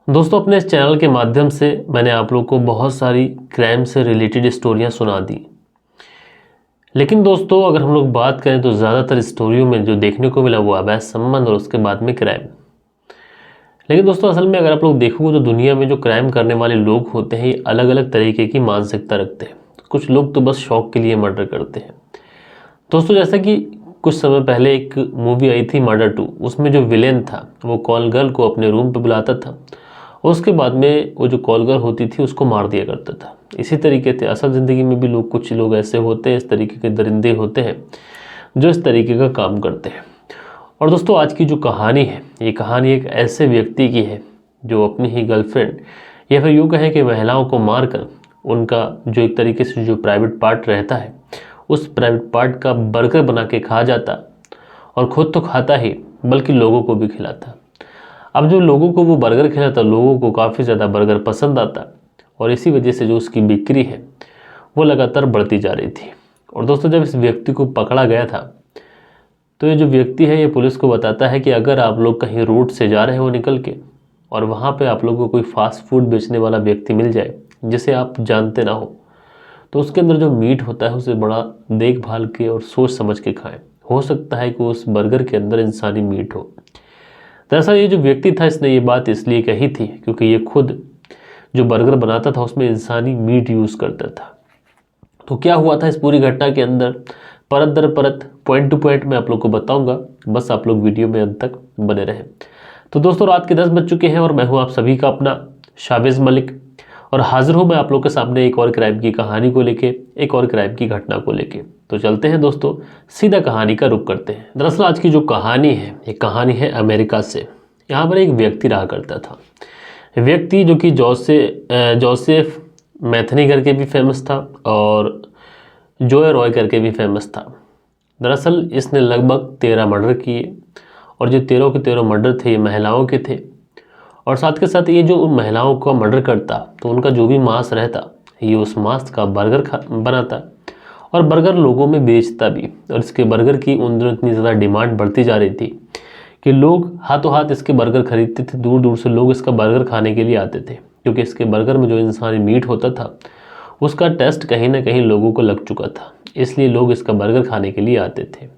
दोस्तों, अपने इस चैनल के माध्यम से मैंने आप लोगों को बहुत सारी क्राइम से रिलेटेड स्टोरियां सुना दी। लेकिन दोस्तों, अगर हम लोग बात करें तो ज़्यादातर स्टोरियों में जो देखने को मिला वो अवैध संबंध और उसके बाद में क्राइम। लेकिन दोस्तों, असल में अगर आप लोग देखोगे तो दुनिया में जो क्राइम करने वाले लोग होते हैं ये अलग अलग तरीके की मानसिकता रखते हैं। कुछ लोग तो बस शौक के लिए मर्डर करते हैं। दोस्तों, जैसा कि कुछ समय पहले एक मूवी आई थी मर्डर 2, उसमें जो विलेन था वो कॉल गर्ल को अपने रूम पे बुलाता था और उसके बाद में वो जो कॉल गर्ल होती थी उसको मार दिया करता था। इसी तरीके से असल ज़िंदगी में भी कुछ लोग ऐसे होते हैं, इस तरीके के दरिंदे होते हैं जो इस तरीके का काम करते हैं। और दोस्तों, आज की जो कहानी है ये कहानी एक ऐसे व्यक्ति की है जो अपनी ही गर्लफ्रेंड या फिर यूँ कहें कि महिलाओं को मारकर उनका जो एक तरीके से जो प्राइवेट पार्ट रहता है उस प्राइवेट पार्ट का बर्गर बना के खा जाता और खुद तो खाता ही बल्कि लोगों को भी खिलाता। अब जो लोगों को वो बर्गर खिलाता, लोगों को काफ़ी ज़्यादा बर्गर पसंद आता और इसी वजह से जो उसकी बिक्री है वो लगातार बढ़ती जा रही थी। और दोस्तों, जब इस व्यक्ति को पकड़ा गया था तो ये जो व्यक्ति है ये पुलिस को बताता है कि अगर आप लोग कहीं रोड से जा रहे हो निकल के और वहाँ पे आप लोगों को कोई फास्ट फूड बेचने वाला व्यक्ति मिल जाए जिसे आप जानते ना हो, तो उसके अंदर जो मीट होता है उसे बड़ा देखभाल के और सोच समझ के खाएं। हो सकता है कि उस बर्गर के अंदर इंसानी मीट हो। दरअसल ये जो व्यक्ति था इसने ये बात इसलिए कही थी क्योंकि ये खुद जो बर्गर बनाता था उसमें इंसानी मीट यूज़ करता था। तो क्या हुआ था इस पूरी घटना के अंदर, परत दर परत, पॉइंट टू पॉइंट मैं आप लोग को बताऊंगा, बस आप लोग वीडियो में अंत तक बने रहें। तो दोस्तों, रात के 10 बज चुके हैं और मैं हूं आप सभी का अपना शाबिज मलिक और हाजिर हूं मैं आप लोग के सामने एक और क्राइम की कहानी को लेके, एक और क्राइम की घटना को लेके। तो चलते हैं दोस्तों, सीधा कहानी का रुख करते हैं। दरअसल आज की जो कहानी है ये कहानी है अमेरिका से। यहाँ पर एक व्यक्ति रहा करता था, व्यक्ति जो कि जोसेफ मैथनी करके भी फेमस था और जोए रॉय करके भी फेमस था। दरअसल इसने लगभग 13 मर्डर किए और जो 13 के 13 मर्डर थे ये महिलाओं के थे। और साथ के साथ ये जो महिलाओं का मर्डर करता तो उनका जो भी मांस रहता ये उस मांस का बर्गर बनाता और बर्गर लोगों में बेचता भी। और इसके बर्गर की उन दिनों इतनी ज़्यादा डिमांड बढ़ती जा रही थी कि लोग हाथों हाथ इसके बर्गर खरीदते थे। दूर दूर से लोग इसका बर्गर खाने के लिए आते थे क्योंकि इसके बर्गर में जो इंसानी मीट होता था उसका टेस्ट कहीं ना कहीं लोगों को लग चुका था, इसलिए लोग इसका बर्गर खाने के लिए आते थे।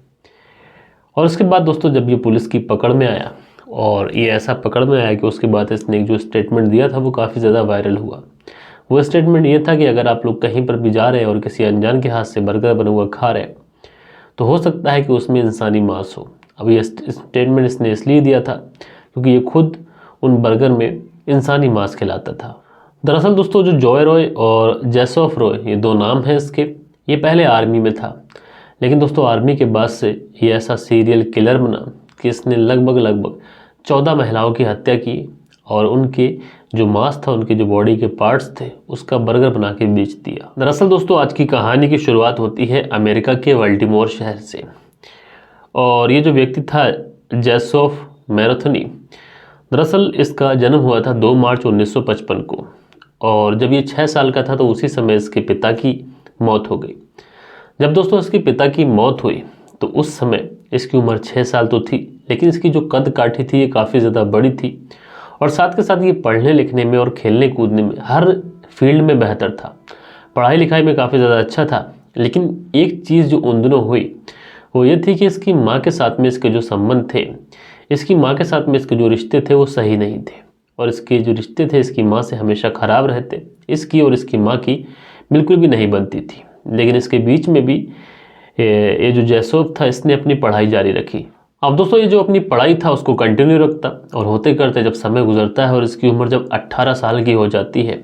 और उसके बाद दोस्तों, जब ये पुलिस की पकड़ में आया और ये ऐसा पकड़ में आया कि उसके बाद इसने जो स्टेटमेंट दिया था वो काफ़ी ज़्यादा वायरल हुआ। वो स्टेटमेंट ये था कि अगर आप लोग कहीं पर भी जा रहे हैं और किसी अनजान के हाथ से बर्गर बना हुआ खा रहे हैं तो हो सकता है कि उसमें इंसानी मांस हो। अब ये स्टेटमेंट इसने इसलिए दिया था क्योंकि ये खुद उन बर्गर में इंसानी मांस खिलाता था। दरअसल दोस्तों, जो जॉय रॉय और जेसोफ रॉय ये दो नाम हैं इसके, ये पहले आर्मी में था। लेकिन दोस्तों, आर्मी के बाद से ये ऐसा सीरियल किलर बना कि इसने लगभग 14 महिलाओं की हत्या की और उनके जो मांस था, उनके जो बॉडी के पार्ट्स थे उसका बर्गर बना के बेच दिया। दरअसल दोस्तों, आज की कहानी की शुरुआत होती है अमेरिका के बाल्टीमोर शहर से। और ये जो व्यक्ति था जेसोफ मैराथनी, दरअसल इसका जन्म हुआ था 2 मार्च 1955 को और जब ये 6 साल का था तो उसी समय इसके पिता की मौत हो गई। जब दोस्तों इसके पिता की मौत हुई तो उस समय इसकी उम्र 6 साल तो थी, लेकिन इसकी जो कद काठी थी ये काफ़ी ज़्यादा बड़ी थी और साथ के साथ ये पढ़ने लिखने में और खेलने कूदने में हर फील्ड में बेहतर था। पढ़ाई लिखाई में काफ़ी ज़्यादा अच्छा था। लेकिन एक चीज़ जो उन दिनों हुई वो ये थी कि इसकी माँ के साथ में इसके जो संबंध थे, इसकी माँ के साथ में इसके जो रिश्ते थे वो सही नहीं थे और इसके जो रिश्ते थे इसकी माँ से हमेशा ख़राब रहते। इसकी और इसकी माँ की बिल्कुल भी नहीं बनती थी। लेकिन इसके बीच में भी ये जो जेसोफ था इसने अपनी पढ़ाई जारी रखी। अब दोस्तों, ये जो अपनी पढ़ाई था उसको कंटिन्यू रखता और होते करते जब समय गुजरता है और इसकी उम्र जब 18 साल की हो जाती है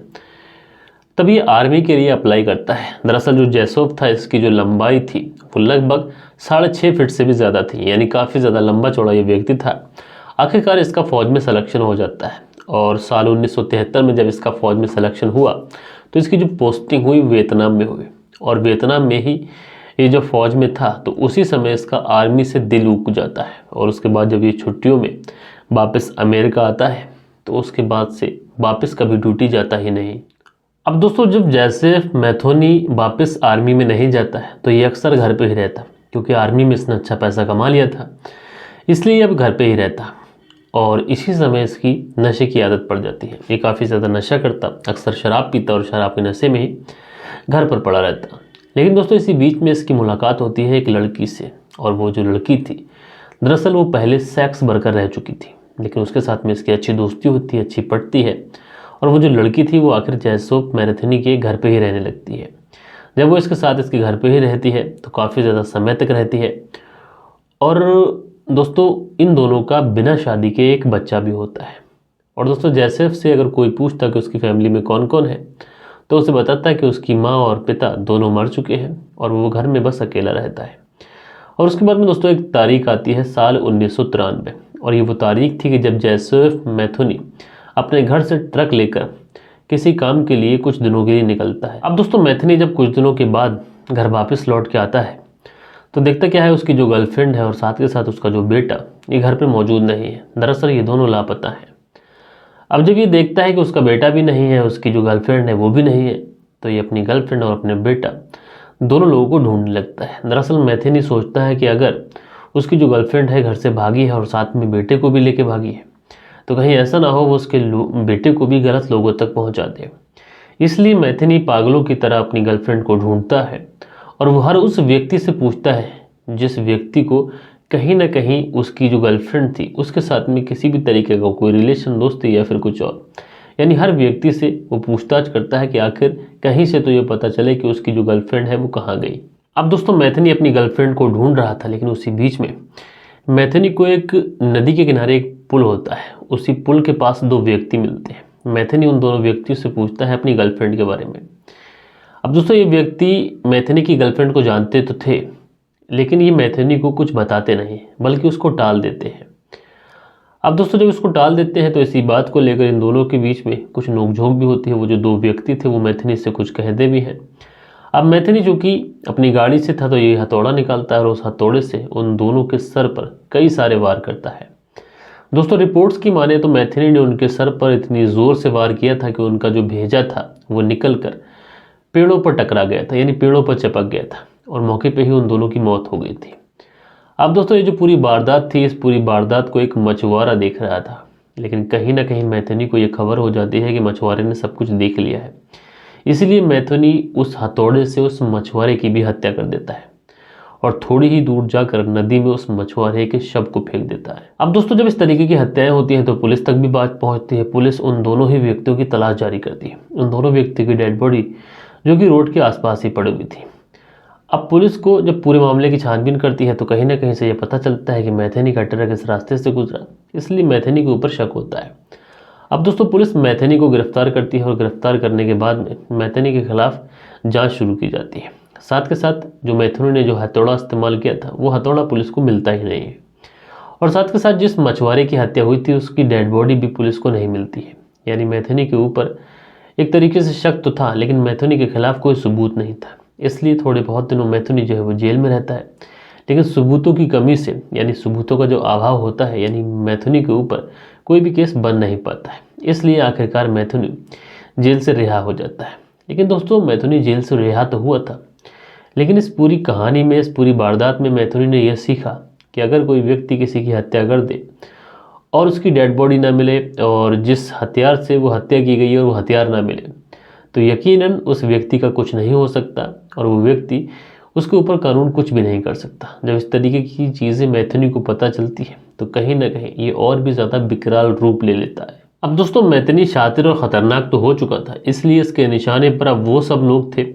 तब ये आर्मी के लिए अप्लाई करता है। दरअसल जो जेसोफ था इसकी जो लंबाई थी वो लगभग 6.5 फीट से भी ज़्यादा थी, यानी काफ़ी ज़्यादा लंबा चौड़ा ये व्यक्ति था। आखिरकार इसका फ़ौज में सिलेक्शन हो जाता है और साल 1973 में जब इसका फ़ौज में सिलेक्शन हुआ तो इसकी जो पोस्टिंग हुई वियतनाम में हुई और वियतनाम में ही ये जो फ़ौज में था तो उसी समय इसका आर्मी से दिल उग जाता है और उसके बाद जब ये छुट्टियों में वापस अमेरिका आता है तो उसके बाद से वापस कभी ड्यूटी जाता ही नहीं। अब दोस्तों, जब जेसोफ मैथनी वापस आर्मी में नहीं जाता है तो ये अक्सर घर पे ही रहता क्योंकि आर्मी में इसने अच्छा पैसा कमा लिया था, इसलिए अब घर पे ही रहता। और इसी समय इसकी नशे की आदत पड़ जाती है। ये काफ़ी ज़्यादा नशा करता, अक्सर शराब पीता और शराब के नशे में ही घर पर पड़ा रहता। लेकिन दोस्तों इसी बीच में इसकी मुलाकात होती है एक लड़की से, और वो जो लड़की थी दरअसल वो पहले सेक्स वर्कर रह चुकी थी, लेकिन उसके साथ में इसकी अच्छी दोस्ती होती है, अच्छी पटती है, और वो जो लड़की थी वो आखिर जैसोफ मैथनी के घर पे ही रहने लगती है। जब वो इसके साथ इसके घर पे ही रहती है तो काफ़ी ज़्यादा समय तक रहती है, और दोस्तों इन दोनों का बिना शादी के एक बच्चा भी होता है। और दोस्तों जैसेफ से अगर कोई पूछता कि उसकी फैमिली में कौन कौन है तो उसे बताता है कि उसकी माँ और पिता दोनों मर चुके हैं और वो घर में बस अकेला रहता है। और उसके बाद में दोस्तों एक तारीख आती है साल 1993, और ये वो तारीख थी कि जब जैसेफ मैथनी अपने घर से ट्रक लेकर किसी काम के लिए कुछ दिनों के लिए निकलता है। अब दोस्तों मैथनी जब कुछ दिनों के बाद घर वापस लौट के आता है तो देखता क्या है, उसकी जो गर्लफ्रेंड है और साथ के साथ उसका जो बेटा ये घर पे मौजूद नहीं है। दरअसल ये दोनों लापता हैं। अब जब ये देखता है कि उसका बेटा भी नहीं है, उसकी जो गर्लफ्रेंड है वो भी नहीं है, तो ये अपनी गर्लफ्रेंड और अपने बेटा दोनों लोगों को ढूंढने लगता है। दरअसल मैथनी सोचता है कि अगर उसकी जो गर्लफ्रेंड है घर से भागी है और साथ में बेटे को भी लेके भागी है तो कहीं ऐसा ना हो वो उसके बेटे को भी गलत लोगों तक पहुंचा दे। इसलिए मैथनी पागलों की तरह अपनी गर्लफ्रेंड को ढूंढता है, और वो हर उस व्यक्ति से पूछता है जिस व्यक्ति को कहीं ना कहीं उसकी जो गर्लफ्रेंड थी उसके साथ में किसी भी तरीके का कोई रिलेशन, दोस्ती या फिर कुछ और, यानी हर व्यक्ति से वो पूछताछ करता है कि आखिर कहीं से तो ये पता चले कि उसकी जो गर्लफ्रेंड है वो कहाँ गई। अब दोस्तों मैथनी अपनी गर्लफ्रेंड को ढूंढ रहा था, लेकिन उसी बीच में मैथनी को एक नदी के किनारे एक पुल होता है। उसी पुल के पास दो व्यक्ति मिलते हैं। मैथनी उन दोनों व्यक्तियों से पूछता है अपनी गर्लफ्रेंड के बारे में। अब दोस्तों ये व्यक्ति मैथनी की गर्लफ्रेंड को जानते तो थे, लेकिन ये मैथनी को कुछ बताते नहीं बल्कि उसको टाल देते हैं। अब दोस्तों जब उसको टाल देते हैं तो इसी बात को लेकर इन दोनों के बीच में कुछ नोकझोंक भी होती है। वो जो दो व्यक्ति थे वो मैथनी से कुछ कहते भी हैं। अब मैथनी जो कि अपनी गाड़ी से था तो ये हथौड़ा निकालता है और उस हथौड़े से उन दोनों के सर पर कई सारे वार करता है। दोस्तों रिपोर्ट्स की माने तो मैथनी ने उनके सर पर इतनी ज़ोर से वार किया था कि उनका जो भेजा था वो निकल कर पेड़ों पर टकरा गया था, यानी पेड़ों पर चिपक गया था, और मौके पे ही उन दोनों की मौत हो गई थी। अब दोस्तों ये जो पूरी वारदात थी, इस पूरी वारदात को एक मछुआरा देख रहा था, लेकिन कहीं ना कहीं मैथनी को ये खबर हो जाती है कि मछुआरे ने सब कुछ देख लिया है। इसलिए मैथनी उस हथौड़े से उस मछुआरे की भी हत्या कर देता है और थोड़ी ही दूर जाकर नदी में उस मछुआरे के शव को फेंक देता है। अब दोस्तों जब इस तरीके की हत्याएं होती हैं तो पुलिस तक भी बात पहुंचती है। पुलिस उन दोनों ही व्यक्तियों की तलाश जारी करती है। उन दोनों व्यक्ति की डेड बॉडी जो कि रोड के आसपास ही पड़ी हुई थी। अब पुलिस को जब पूरे मामले की छानबीन करती है तो कहीं ना कहीं से ये पता चलता है कि मैथनी का ट्रक इस रास्ते से गुजरा, इसलिए मैथनी के ऊपर शक होता है। अब दोस्तों पुलिस मैथनी को गिरफ्तार करती है और गिरफ्तार करने के बाद में मैथनी के खिलाफ जांच शुरू की जाती है। साथ के साथ जो मैथनी ने जो हथौड़ा इस्तेमाल किया था वो हथौड़ा पुलिस को मिलता ही नहीं है, और साथ के साथ जिस मछुआरे की हत्या हुई थी उसकी डेड बॉडी भी पुलिस को नहीं मिलती है। यानी मैथनी के ऊपर एक तरीके से शक तो था, लेकिन मैथनी के खिलाफ कोई सबूत नहीं था। इसलिए थोड़े बहुत दिनों मैथनी जो है वो जेल में रहता है, लेकिन सबूतों की कमी से, यानी सबूतों का जो अभाव होता है, यानी मैथनी के ऊपर कोई भी केस बन नहीं पाता है। इसलिए आखिरकार मैथनी जेल से रिहा हो जाता है। लेकिन दोस्तों मैथनी जेल से रिहा तो हुआ था, लेकिन इस पूरी कहानी में, इस पूरी वारदात में मैथनी ने यह सीखा कि अगर कोई व्यक्ति किसी की हत्या कर दे और उसकी डेड बॉडी ना मिले और जिस हथियार से वो हत्या की गई है और वो हथियार ना मिले तो यकीनन उस व्यक्ति का कुछ नहीं हो सकता और वो व्यक्ति, उसके ऊपर कानून कुछ भी नहीं कर सकता। जब इस तरीके की चीज़ें मैथनी को पता चलती है तो कहीं ना कहीं ये और भी ज़्यादा विकराल रूप ले लेता है। अब दोस्तों मैथनी शातिर और ख़तरनाक तो हो चुका था, इसलिए इसके निशाने पर अब वो सब लोग थे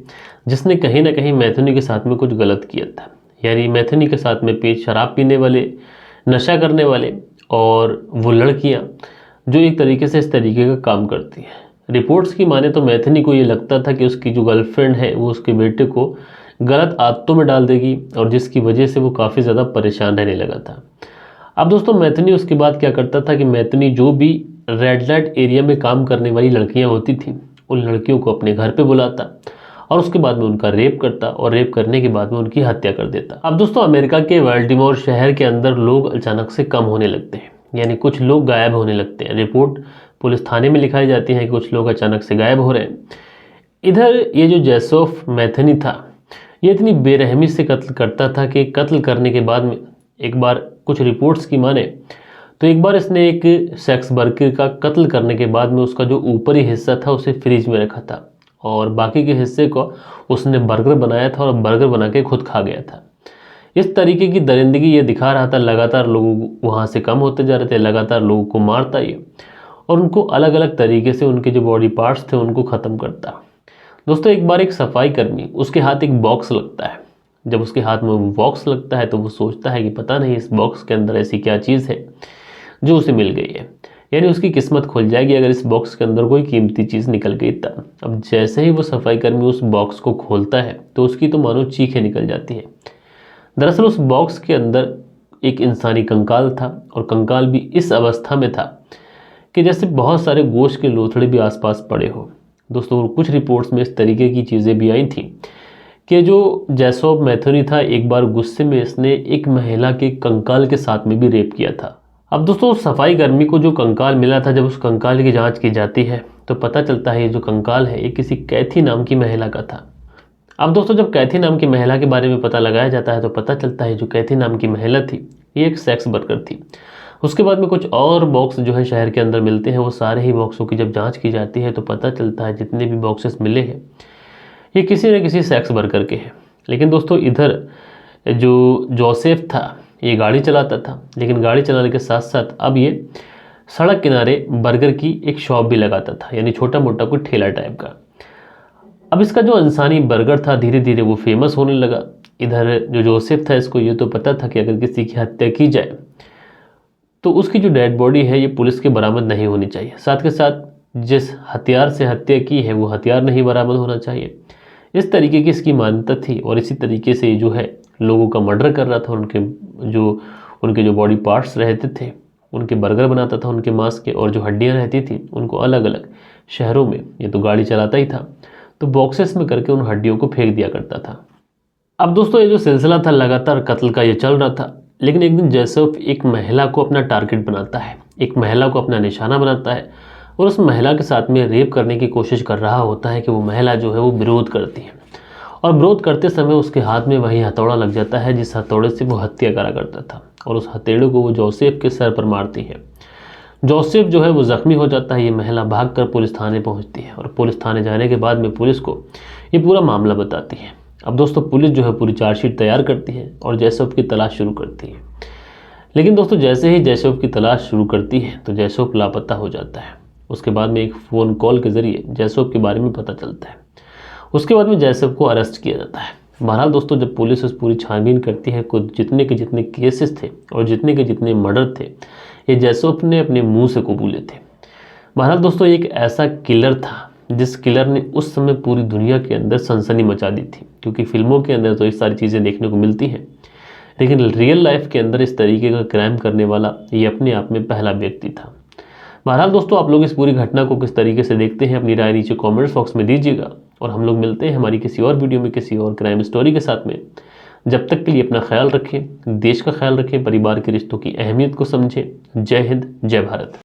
जिसने कहीं ना कहीं मैथनी के साथ में कुछ गलत किया था। यानी मैथनी के साथ में पेट शराब पीने वाले, नशा करने वाले और वो लड़कियां जो एक तरीके से इस तरीके का काम करती हैं। रिपोर्ट्स की माने तो मैथनी को ये लगता था कि उसकी जो गर्लफ्रेंड है वो उसके बेटे को गलत आदतों में डाल देगी, और जिसकी वजह से वो काफ़ी ज़्यादा परेशान रहने लगा था। अब दोस्तों मैथनी उसके बाद क्या करता था कि मैथनी जो भी रेड लाइट एरिया में काम करने वाली लड़कियां होती थी उन लड़कियों को अपने घर पे बुलाता और उसके बाद में उनका रेप करता, और रेप करने के बाद में उनकी हत्या कर देता। अब दोस्तों अमेरिका के बाल्टीमोर शहर के अंदर लोग अचानक से कम होने लगते हैं, यानी कुछ लोग गायब होने लगते हैं। रिपोर्ट पुलिस थाने में लिखाई जाती है कि कुछ लोग अचानक से गायब हो रहे हैं। इधर ये जो जैसोफ मैथनी था ये इतनी बेरहमी से कत्ल करता था कि कत्ल करने के बाद में एक बार कुछ रिपोर्ट्स की माने तो एक बार इसने एक सेक्स वर्कर का कत्ल करने के बाद में उसका जो ऊपरी हिस्सा था उसे फ्रिज में रखा था और बाकी के हिस्से को उसने बर्गर बनाया था और बर्गर बना के खुद खा गया था। इस तरीके की दरिंदगी ये दिखा रहा था, लगातार लोग वहाँ से कम होते जा रहे थे, लगातार लोगों को मारता ये और उनको अलग अलग तरीके से उनके जो बॉडी पार्ट्स थे उनको ख़त्म करता। दोस्तों एक बार एक सफाई कर्मी, उसके हाथ एक बॉक्स लगता है। जब उसके हाथ में वो बॉक्स लगता है तो वो सोचता है कि पता नहीं इस बॉक्स के अंदर ऐसी क्या चीज़ है जो उसे मिल गई है, यानी उसकी किस्मत खुल जाएगी अगर इस बॉक्स के अंदर कोई कीमती चीज़ निकल गई तब। अब जैसे ही वो सफाई कर्मी उस बॉक्स को खोलता है तो उसकी तो मानो चीखें निकल जाती है। दरअसल उस बॉक्स के अंदर एक इंसानी कंकाल था और कंकाल भी इस अवस्था में था कि जैसे बहुत सारे गोश्त के लोथड़े भी आसपास पड़े हो। दोस्तों कुछ रिपोर्ट्स में इस तरीके की चीज़ें भी आई थी कि जो जैसॉप मैथ्यूरी था एक बार गुस्से में इसने एक महिला के कंकाल के साथ में भी रेप किया था। अब दोस्तों सफाई कर्मी को जो कंकाल मिला था, जब उस कंकाल की जांच की जाती है तो पता चलता है ये जो कंकाल है ये किसी कैथी नाम की महिला का था। अब दोस्तों जब कैथी नाम की महिला के बारे में पता लगाया जाता है तो पता चलता है जो कैथी नाम की महिला थी ये एक सेक्स वर्कर थी। उसके बाद में कुछ और बॉक्स जो है शहर के अंदर मिलते हैं, वो सारे ही बॉक्सों की जब जाँच की जाती है तो पता चलता है जितने भी बॉक्सेस मिले हैं ये किसी न किसी सेक्स वर्कर के हैं। लेकिन दोस्तों इधर जो जोसेफ था ये गाड़ी चलाता था, लेकिन गाड़ी चलाने के साथ साथ अब ये सड़क किनारे बर्गर की एक शॉप भी लगाता था, यानी छोटा मोटा कोई ठेला टाइप का। अब इसका जो इंसानी बर्गर था धीरे धीरे वो फेमस होने लगा। इधर जो जोसेफ था इसको ये तो पता था कि अगर किसी की हत्या की जाए तो उसकी जो डेड बॉडी है ये पुलिस के बरामद नहीं होनी चाहिए, साथ के साथ जिस हथियार से हत्या की है वो हथियार नहीं बरामद होना चाहिए। इस तरीके की इसकी मान्यता थी और इसी तरीके से जो है लोगों का मर्डर कर रहा था। उनके जो बॉडी पार्ट्स रहते थे उनके बर्गर बनाता था उनके मांस के, और जो हड्डियां रहती थी उनको अलग अलग शहरों में, ये तो गाड़ी चलाता ही था, तो बॉक्सेस में करके उन हड्डियों को फेंक दिया करता था। अब दोस्तों ये जो सिलसिला था लगातार कत्ल का ये चल रहा था, लेकिन एक दिन जैसॉफ एक महिला को अपना टारगेट बनाता है, एक महिला को अपना निशाना बनाता है और उस महिला के साथ में रेप करने की कोशिश कर रहा होता है कि वो महिला जो है वो विरोध करती है और विरोध करते समय उसके हाथ में वही हथौड़ा लग जाता है जिस हथौड़े से वो हत्या करा करता था, और उस हथेड़े को वो जोसेफ के सर पर मारती है। जोसेफ जो है वो जख्मी हो जाता है। ये महिला भागकर पुलिस थाने पहुंचती है और पुलिस थाने जाने के बाद में पुलिस को ये पूरा मामला बताती है। अब दोस्तों पुलिस जो है पूरी चार्जशीट तैयार करती है और जैसॉफ की तलाश शुरू करती है। लेकिन दोस्तों जैसे ही जैसॉफ की तलाश शुरू करती है तो जैसॉफ लापता हो जाता है। उसके बाद में एक फ़ोन कॉल के ज़रिए जैसॉफ के बारे में पता चलता है। उसके बाद में जैसॉफ को अरेस्ट किया जाता है। बहरहाल दोस्तों जब पुलिस उस पूरी छानबीन करती है, कुछ जितने के जितने केसेस थे और जितने के जितने मर्डर थे ये जैसॉफ ने अपने मुंह से कबूले थे। बहरहाल दोस्तों एक ऐसा किलर था जिस किलर ने उस समय पूरी दुनिया के अंदर सनसनी मचा दी थी, क्योंकि फिल्मों के अंदर तो ये सारी चीज़ें देखने को मिलती हैं, लेकिन रियल लाइफ के अंदर इस तरीके का क्राइम करने वाला ये अपने आप में पहला व्यक्ति था। बहरहाल दोस्तों आप लोग इस पूरी घटना को किस तरीके से देखते हैं अपनी राय नीचे कमेंट्स बॉक्स में दीजिएगा, और हम लोग मिलते हैं हमारी किसी और वीडियो में किसी और क्राइम स्टोरी के साथ में। जब तक के लिए अपना ख्याल रखें, देश का ख्याल रखें, परिवार के रिश्तों की अहमियत को समझें। जय हिंद, जय भारत।